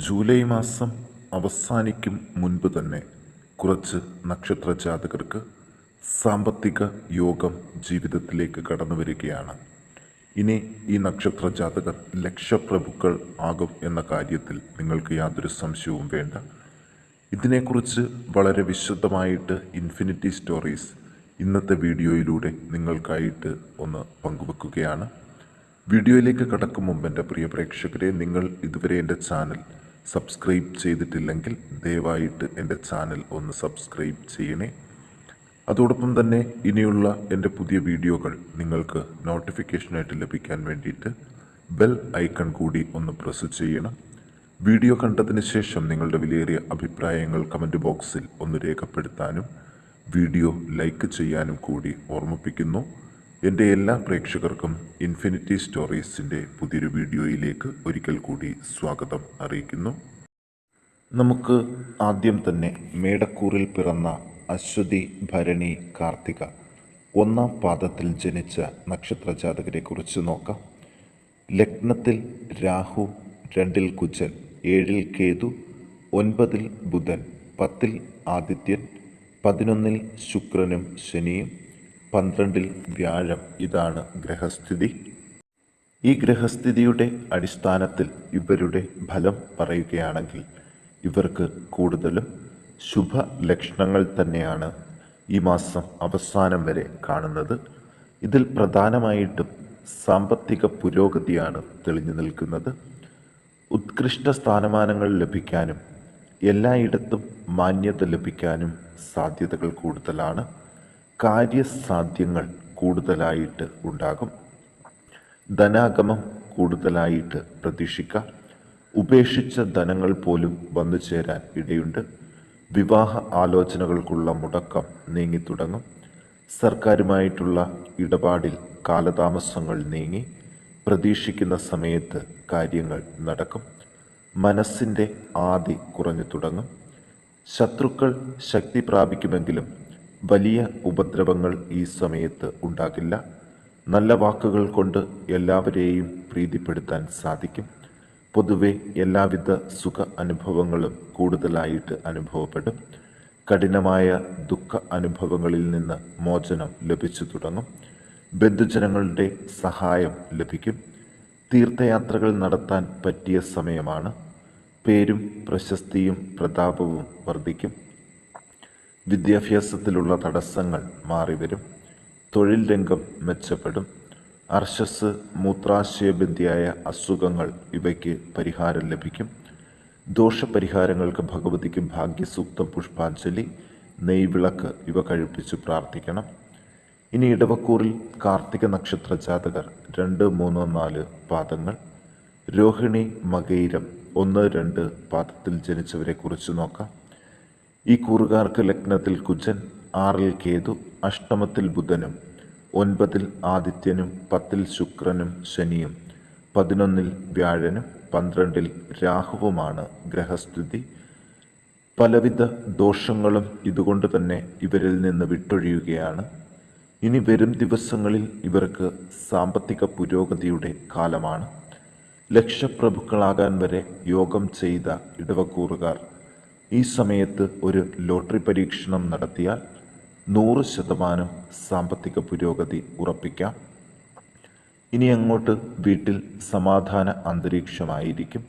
July മാസം അവസാനിക്കും മുൻപ് തന്നെ കുറച്ച് നക്ഷത്ര ജാതകർക്ക് സാമ്പത്തിക യോഗം ജീവിതത്തിലേക്ക് കടന്നു വരികയാണ്. ഇനി ഈ നക്ഷത്ര ജാതകർ ലക്ഷപ്രഭുക്കൾ ആകും എന്ന കാര്യത്തിൽ നിങ്ങൾക്ക് യാതൊരു സംശയവും വേണ്ട. ഇതിനെക്കുറിച്ച് വളരെ വിശദമായിട്ട് ഇൻഫിനിറ്റി സ്റ്റോറീസ് ഇന്നത്തെ വീഡിയോയിലൂടെ നിങ്ങൾക്കായിട്ട് ഒന്ന് പങ്കുവെക്കുകയാണ്. വീഡിയോയിലേക്ക് കടക്കും മുമ്പ് എൻ്റെ പ്രിയ പ്രേക്ഷകരെ, നിങ്ങൾ ഇതുവരെ എൻ്റെ ചാനൽ സബ്സ്ക്രൈബ് ചെയ്തിട്ടില്ലെങ്കിൽ ദയവായിട്ട് എൻ്റെ ചാനൽ ഒന്ന് സബ്സ്ക്രൈബ് ചെയ്യണേ. അതോടൊപ്പം തന്നെ ഇനിയുള്ള എൻ്റെ പുതിയ വീഡിയോകൾ നിങ്ങൾക്ക് നോട്ടിഫിക്കേഷനായിട്ട് ലഭിക്കാൻ വേണ്ടിയിട്ട് ബെൽ ഐക്കൺ കൂടി ഒന്ന് പ്രസ് ചെയ്യണം. വീഡിയോ കണ്ടതിന് ശേഷം നിങ്ങളുടെ വിലയേറിയ അഭിപ്രായങ്ങൾ കമൻറ്റ് ബോക്സിൽ ഒന്ന് രേഖപ്പെടുത്താനും വീഡിയോ ലൈക്ക് ചെയ്യാനും കൂടി ഓർമ്മിപ്പിക്കുന്നു. എൻ്റെ എല്ലാ പ്രേക്ഷകർക്കും ഇൻഫിനിറ്റി സ്റ്റോറീസിൻ്റെ പുതിയൊരു വീഡിയോയിലേക്ക് ഒരിക്കൽ കൂടി സ്വാഗതം അറിയിക്കുന്നു. നമുക്ക് ആദ്യം തന്നെ മേടക്കൂറിൽ പിറന്ന അശ്വതി, ഭരണി, കാർത്തിക ഒന്നാം പാദത്തിൽ ജനിച്ച നക്ഷത്ര ജാതകരെ കുറിച്ച് നോക്കാം. ലഗ്നത്തിൽ രാഹു, 2-ൽ കുജൻ, 7-ൽ കേതു, 9-ൽ ബുധൻ, 10-ൽ ആദിത്യൻ, 11-ൽ ശുക്രനും ശനിയും, 12-ൽ വ്യാഴം. ഇതാണ് ഗ്രഹസ്ഥിതി. ഈ ഗ്രഹസ്ഥിതിയുടെ അടിസ്ഥാനത്തിൽ ഇവരുടെ ഫലം പറയുകയാണെങ്കിൽ ഇവർക്ക് കൂടുതലും ശുഭ ലക്ഷണങ്ങൾ തന്നെയാണ് ഈ മാസം അവസാനം വരെ കാണുന്നത്. ഇതിൽ പ്രധാനമായിട്ടും സാമ്പത്തിക പുരോഗതിയാണ് തെളിഞ്ഞു നിൽക്കുന്നത്. ഉത്കൃഷ്ട സ്ഥാനമാനങ്ങൾ ലഭിക്കാനും എല്ലായിടത്തും മാന്യത ലഭിക്കാനും സാധ്യതകൾ കൂടുതലാണ്. കാര്യസാധ്യങ്ങൾ കൂടുതലായിട്ട് ഉണ്ടാകും. ധനാഗമം കൂടുതലായിട്ട് പ്രതീക്ഷിക്കാം. ഉപേക്ഷിച്ച ധനങ്ങൾ പോലും വന്നു ചേരാൻ ഇടയുണ്ട്. വിവാഹ ആലോചനകൾക്കുള്ള മുടക്കം നീങ്ങിത്തുടങ്ങും. സർക്കാരുമായിട്ടുള്ള ഇടപാടിൽ കാലതാമസങ്ങൾ നീങ്ങി പ്രതീക്ഷിക്കുന്ന സമയത്ത് കാര്യങ്ങൾ നടക്കും. മനസ്സിൻ്റെ ആദി കുറഞ്ഞു തുടങ്ങും. ശത്രുക്കൾ ശക്തി പ്രാപിക്കുമെങ്കിലും വലിയ ഉപദ്രവങ്ങൾ ഈ സമയത്ത് ഉണ്ടാകില്ല. നല്ല വാക്കുകൾ കൊണ്ട് എല്ലാവരെയും പ്രീതിപ്പെടുത്താൻ സാധിക്കും. പൊതുവെ എല്ലാവിധ സുഖ അനുഭവങ്ങളും കൂടുതലായിട്ട് അനുഭവപ്പെടും. കഠിനമായ ദുഃഖ അനുഭവങ്ങളിൽ നിന്ന് മോചനം ലഭിച്ചു തുടങ്ങും. ബന്ധുജനങ്ങളുടെ സഹായം ലഭിക്കും. തീർത്ഥയാത്രകൾ നടത്താൻ പറ്റിയ സമയമാണ്. പേരും പ്രശസ്തിയും പ്രതാപവും വർദ്ധിക്കും. വിദ്യാഭ്യാസത്തിലുള്ള തടസ്സങ്ങൾ മാറിവരും. തൊഴിൽ രംഗം മെച്ചപ്പെടും. അർശസ്, മൂത്രാശയബന്ധിയായ അസുഖങ്ങൾ ഇവയ്ക്ക് പരിഹാരം ലഭിക്കും. ദോഷപരിഹാരങ്ങൾക്ക് ഭഗവതിക്ക് ഭാഗ്യസൂക്തം, പുഷ്പാഞ്ജലി, നെയ്വിളക്ക് ഇവ കഴിപ്പിച്ച് പ്രാർത്ഥിക്കണം. ഇനി ഇടവക്കൂറിൽ കാർത്തിക നക്ഷത്ര ജാതകർ 2, 3, 4 പാദങ്ങൾ, രോഹിണി, മകയിരം 1, 2 പാദത്തിൽ ജനിച്ചവരെ കുറിച്ച് നോക്കാം. ഈ കൂറുകാർക്ക് ലഗ്നത്തിൽ കുജൻ, 6-ൽ കേതു, അഷ്ടമത്തിൽ ബുധനും, 9-ൽ ആദിത്യനും, 10-ൽ ശുക്രനും ശനിയും, 11-ൽ വ്യാഴനും, 12-ൽ രാഹുവുമാണ് ഗ്രഹസ്ഥിതി. പലവിധ ദോഷങ്ങളും ഇതുകൊണ്ട് തന്നെ ഇവരിൽ നിന്ന് വിട്ടൊഴിയുകയാണ്. ഇനി വരും ദിവസങ്ങളിൽ ഇവർക്ക് സാമ്പത്തിക പുരോഗതിയുടെ കാലമാണ്. ലക്ഷപ്രഭുക്കളാകാൻ വരെ യോഗം ചെയ്ത ഇടവക്കൂറുകാർ ഈ സമയത്ത് ഒരു ലോട്ടറി പരീക്ഷണം നടത്തിയാൽ 100% സാമ്പത്തിക പുരോഗതി ഉറപ്പിക്കാം. ഇനി അങ്ങോട്ട് വീട്ടിൽ സമാധാന അന്തരീക്ഷമായിരിക്കും.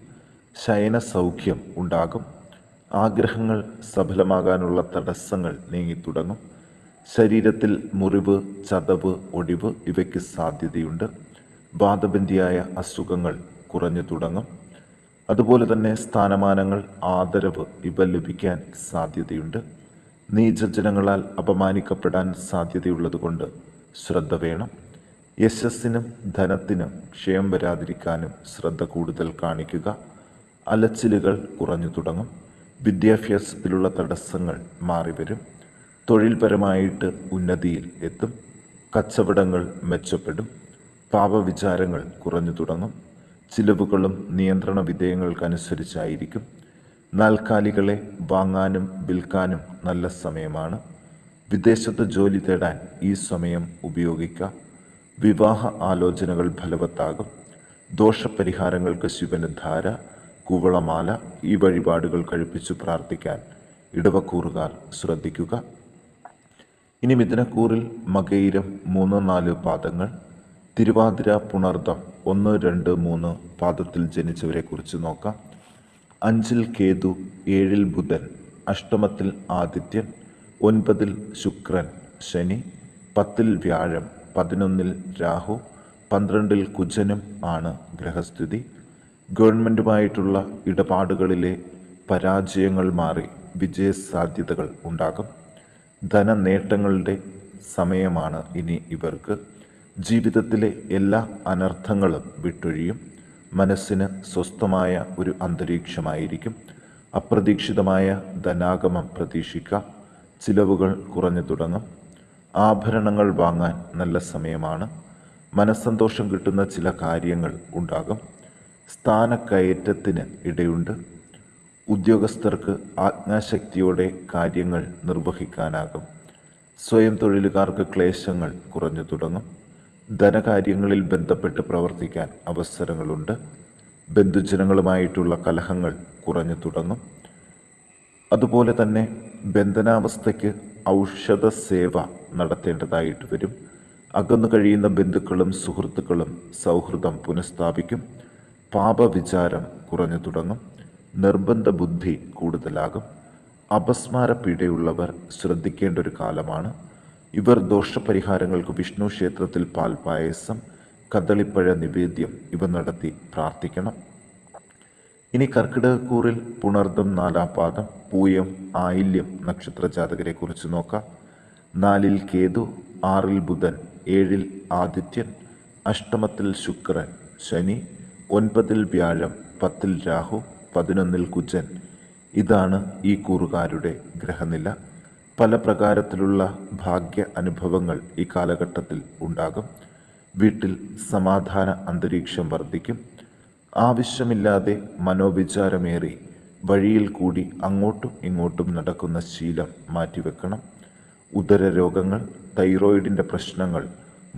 ശയന സൗഖ്യം ഉണ്ടാകും. ആഗ്രഹങ്ങൾ സഫലമാകാനുള്ള തടസ്സങ്ങൾ നീങ്ങിത്തുടങ്ങും. ശരീരത്തിൽ മുറിവ്, ചതവ്, ഒടിവ് ഇവയ്ക്ക് സാധ്യതയുണ്ട്. വാതബന്ധിയായ അസുഖങ്ങൾ കുറഞ്ഞു തുടങ്ങും. അതുപോലെ തന്നെ സ്ഥാനമാനങ്ങൾ, ആദരവ് ഇവ ലഭിക്കാൻ സാധ്യതയുണ്ട്. നീചജനങ്ങളാൽ അപമാനിക്കപ്പെടാൻ സാധ്യതയുള്ളതുകൊണ്ട് ശ്രദ്ധ വേണം. യശസ്സിനും ധനത്തിനും ക്ഷയം വരാതിരിക്കാനും ശ്രദ്ധ കൂടുതൽ കാണിക്കുക. അലച്ചിലുകൾ കുറഞ്ഞു തുടങ്ങും. വിദ്യാഭ്യാസത്തിലുള്ള തടസ്സങ്ങൾ മാറിവരും. തൊഴിൽപരമായിട്ട് ഉന്നതിയിൽ എത്തും. കച്ചവടങ്ങൾ മെച്ചപ്പെടും. പാപവിചാരങ്ങൾ കുറഞ്ഞു തുടങ്ങും. ചിലവുകളും നിയന്ത്രണ വിധേയങ്ങൾക്കനുസരിച്ചായിരിക്കും. നാൽക്കാലികളെ വാങ്ങാനും വിൽക്കാനും നല്ല സമയമാണ്. വിദേശത്ത് ജോലി തേടാൻ ഈ സമയം ഉപയോഗിക്കാം. വിവാഹ ആലോചനകൾ ഫലവത്താകും. ദോഷപരിഹാരങ്ങൾക്ക് ശിവന് ധാര, കൂവളമാല ഈ വഴിപാടുകൾ കഴിപ്പിച്ചു പ്രാർത്ഥിക്കാൻ ഇടവക്കൂറുകാർ ശ്രദ്ധിക്കുക. ഇനി മിഥുനക്കൂറിൽ മകയിരം 3-4 പാദങ്ങൾ, തിരുവാതിര പുണർദം 1-2-3 പാദത്തിൽ ജനിച്ചവരെ കുറിച്ച് നോക്കാം. 5-ൽ കേതു, 7-ൽ ബുധൻ, അഷ്ടമത്തിൽ ആദിത്യൻ, 9-ൽ ശുക്രൻ ശനി, 10-ൽ വ്യാഴം, 11-ൽ രാഹു, 12-ൽ കുജനും ആണ് ഗ്രഹസ്ഥിതി. ഗവൺമെൻറ്റുമായിട്ടുള്ള ഇടപാടുകളിലെ പരാജയങ്ങൾ മാറി വിജയസാധ്യതകൾ ഉണ്ടാകും. ധനനേട്ടങ്ങളുടെ സമയമാണ് ഇനി ഇവർക്ക്. ജീവിതത്തിലെ എല്ലാ അനർത്ഥങ്ങളും വിട്ടൊഴിയും. മനസ്സിന് സ്വസ്ഥമായ ഒരു അന്തരീക്ഷമായിരിക്കും. അപ്രതീക്ഷിതമായ ധനാഗമം പ്രതീക്ഷിക്കാം. ചിലവുകൾ കുറഞ്ഞു തുടങ്ങും. ആഭരണങ്ങൾ വാങ്ങാൻ നല്ല സമയമാണ്. മനസ്സന്തോഷം കിട്ടുന്ന ചില കാര്യങ്ങൾ ഉണ്ടാകും. സ്ഥാനക്കയറ്റത്തിന് ഇടയുണ്ട്. ഉദ്യോഗസ്ഥർക്ക് ആജ്ഞാശക്തിയോടെ കാര്യങ്ങൾ നിർവഹിക്കാനാകും. സ്വയം തൊഴിലുകാർക്ക് ക്ലേശങ്ങൾ കുറഞ്ഞു തുടങ്ങും. ധനകാര്യങ്ങളിൽ ബന്ധപ്പെട്ട് പ്രവർത്തിക്കാൻ അവസരങ്ങളുണ്ട്. ബന്ധുജനങ്ങളുമായിട്ടുള്ള കലഹങ്ങൾ കുറഞ്ഞു തുടങ്ങും. അതുപോലെ തന്നെ ബന്ധനാവസ്ഥയ്ക്ക് ഔഷധ സേവ നടത്തേണ്ടതായിട്ട് വരും. അകന്നു കഴിയുന്ന ബന്ധുക്കളും സുഹൃത്തുക്കളും സൗഹൃദം പുനഃസ്ഥാപിക്കും. പാപവിചാരം കുറഞ്ഞു തുടങ്ങും. നിർബന്ധ ബുദ്ധി കൂടുതലാകും. അപസ്മാര പീഡയുള്ളവർ ശ്രദ്ധിക്കേണ്ട ഒരു കാലമാണ്. ഇവർ ദോഷപരിഹാരങ്ങൾക്ക് വിഷ്ണു ക്ഷേത്രത്തിൽ പാൽപായസം, കദളിപ്പഴ നിവേദ്യം ഇവ നടത്തി പ്രാർത്ഥിക്കണം. ഇനി കർക്കിടകക്കൂറിൽ പുണർദം 4-ാം പാദം, പൂയം, ആയില്യം നക്ഷത്ര ജാതകരെ കുറിച്ച് നോക്കാം. 4-ൽ കേതു, 6-ൽ ബുധൻ, 7-ൽ ആദിത്യൻ, അഷ്ടമത്തിൽ ശുക്രൻ ശനി, 9-ൽ വ്യാഴം, 10-ൽ രാഹു, 11-ൽ കുജൻ. ഇതാണ് ഈ കൂറുകാരുടെ ഗ്രഹനില. പല പ്രകാരത്തിലുള്ള ഭാഗ്യ അനുഭവങ്ങൾ ഈ കാലഘട്ടത്തിൽ ഉണ്ടാകും. വീട്ടിൽ സമാധാന അന്തരീക്ഷം വർദ്ധിക്കും. ആവശ്യമില്ലാതെ മനോവിചാരമേറി വഴിയിൽ കൂടി അങ്ങോട്ടും ഇങ്ങോട്ടും നടക്കുന്ന ശീലം മാറ്റിവെക്കണം. ഉദരരോഗങ്ങൾ, തൈറോയിഡിൻ്റെ പ്രശ്നങ്ങൾ,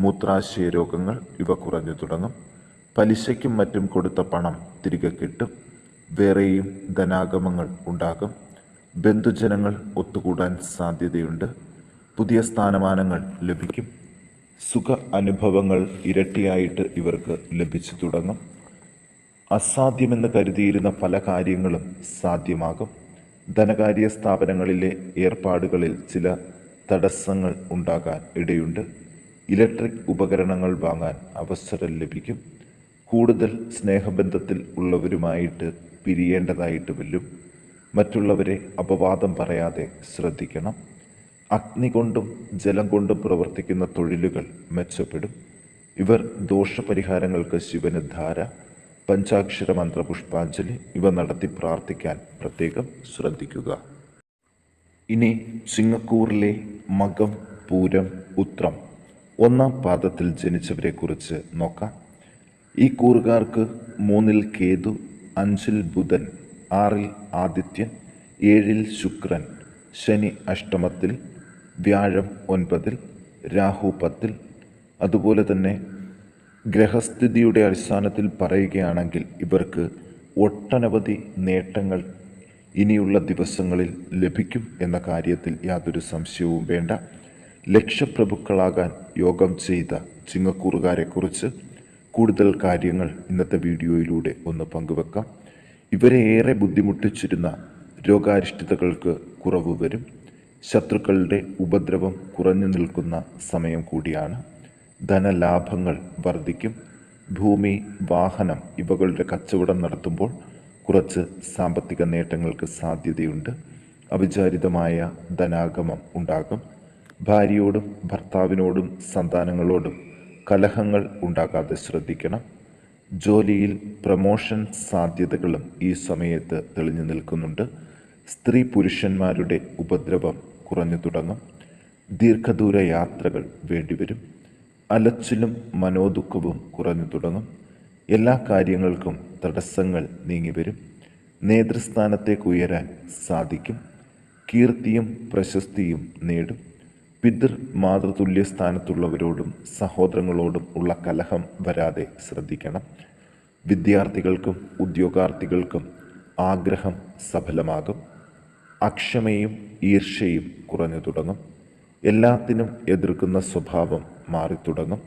മൂത്രാശയ രോഗങ്ങൾ ഇവ കുറഞ്ഞു തുടങ്ങും. പലിശയ്ക്കും മറ്റും കൊടുത്ത പണം തിരികെ കിട്ടും. വേറെയും ധനാഗമങ്ങൾ ഉണ്ടാകും. ബന്ധുജനങ്ങൾ ഒത്തുകൂടാൻ സാധ്യതയുണ്ട്. പുതിയ സ്ഥാനമാനങ്ങൾ ലഭിക്കും. സുഖ അനുഭവങ്ങൾ ഇരട്ടിയായിട്ട് ഇവർക്ക് ലഭിച്ചു തുടങ്ങും. അസാധ്യമെന്ന് കരുതിയിരുന്ന പല കാര്യങ്ങളും സാധ്യമാകും. ധനകാര്യ സ്ഥാപനങ്ങളിലെ ഏർപ്പാടുകളിൽ ചില തടസ്സങ്ങൾ ഉണ്ടാകാൻ ഇടയുണ്ട്. ഇലക്ട്രിക് ഉപകരണങ്ങൾ വാങ്ങാൻ അവസരം ലഭിക്കും. കൂടുതൽ സ്നേഹബന്ധത്തിൽ ഉള്ളവരുമായിട്ട് പിരിയേണ്ടതായിട്ട് വരും. മറ്റുള്ളവരെ അപവാദം പറയാതെ ശ്രദ്ധിക്കണം. അഗ്നി കൊണ്ടും ജലം കൊണ്ടും പ്രവർത്തിക്കുന്ന തൊഴിലുകൾ മെച്ചപ്പെടും. ഇവർ ദോഷപരിഹാരങ്ങൾക്ക് ശിവന് ധാര, പഞ്ചാക്ഷര മന്ത്ര പുഷ്പാഞ്ജലി ഇവ നടത്തി പ്രാർത്ഥിക്കാൻ പ്രത്യേകം ശ്രദ്ധിക്കുക. ഇനി ചിങ്ങക്കൂറിലെ മകം, പൂരം, ഉത്രം 1-ാം പാദത്തിൽ ജനിച്ചവരെ കുറിച്ച് നോക്കാം. ഈ കൂറുകാർക്ക് 3-ൽ കേതു, 5-ൽ ബുധൻ, 6-ൽ ആദിത്യൻ, 7-ൽ ശുക്രൻ ശനി, അഷ്ടമത്തിൽ വ്യാഴം, 9-ൽ രാഹു, 10-ൽ. അതുപോലെ തന്നെ ഗ്രഹസ്ഥിതിയുടെ അടിസ്ഥാനത്തിൽ പറയുകയാണെങ്കിൽ ഇവർക്ക് ഒട്ടനവധി നേട്ടങ്ങൾ ഇനിയുള്ള ദിവസങ്ങളിൽ ലഭിക്കും എന്ന കാര്യത്തിൽ യാതൊരു സംശയവും വേണ്ട. ലക്ഷപ്രഭുക്കളാകാൻ യോഗം ചെയ്ത ചിങ്ങക്കൂറുകാരെക്കുറിച്ച് കൂടുതൽ കാര്യങ്ങൾ ഇന്നത്തെ വീഡിയോയിലൂടെ ഒന്ന് പങ്കുവെക്കാം. ഇവരെ ഏറെ ബുദ്ധിമുട്ടിച്ചിരുന്ന രോഗാരിഷ്ടതകൾക്ക് കുറവ് വരും. ശത്രുക്കളുടെ ഉപദ്രവം കുറഞ്ഞു നിൽക്കുന്ന സമയം കൂടിയാണ്. ധനലാഭങ്ങൾ വർദ്ധിക്കും. ഭൂമി, വാഹനം ഇവകളുടെ കച്ചവടം നടത്തുമ്പോൾ കുറച്ച് സാമ്പത്തിക നേട്ടങ്ങൾക്ക് സാധ്യതയുണ്ട്. അവിചാരിതമായ ധനാഗമം ഉണ്ടാകും. ഭാര്യയോടും ഭർത്താവിനോടും സന്താനങ്ങളോടും കലഹങ്ങൾ ഉണ്ടാകാതെ ശ്രദ്ധിക്കണം. ജോലിയിൽ പ്രമോഷൻ സാധ്യതകളും ഈ സമയത്ത് തെളിഞ്ഞു നിൽക്കുന്നുണ്ട്. സ്ത്രീ പുരുഷന്മാരുടെ ഉപദ്രവം കുറഞ്ഞു തുടങ്ങും. ദീർഘദൂര യാത്രകൾ വേണ്ടിവരും. അലച്ചിലും മനോദുഃഖവും കുറഞ്ഞു തുടങ്ങും. എല്ലാ കാര്യങ്ങൾക്കും തടസ്സങ്ങൾ നീങ്ങിവരും. നേതൃസ്ഥാനത്തേക്ക് ഉയരാൻ സാധിക്കും. കീർത്തിയും പ്രശസ്തിയും നേടും. പിതൃ മാതൃതുല്യ സ്ഥാനത്തുള്ളവരോടും സഹോദരങ്ങളോടും ഉള്ള കലഹം വരാതെ ശ്രദ്ധിക്കണം. വിദ്യാർത്ഥികൾക്കും ഉദ്യോഗാർത്ഥികൾക്കും ആഗ്രഹം സഫലമാകും. അക്ഷമയും ഈർഷ്യയും കുറഞ്ഞു തുടങ്ങും. എല്ലാത്തിനും എതിർക്കുന്ന സ്വഭാവം മാറിത്തുടങ്ങും.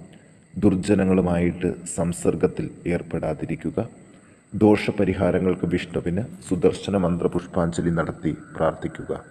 ദുർജനങ്ങളുമായിട്ട് സംസർഗത്തിൽ ഏർപ്പെടാതിരിക്കുക. ദോഷപരിഹാരങ്ങൾക്ക് വിഷ്ണുവിന് സുദർശന മന്ത്രപുഷ്പാഞ്ജലി നടത്തി പ്രാർത്ഥിക്കുക.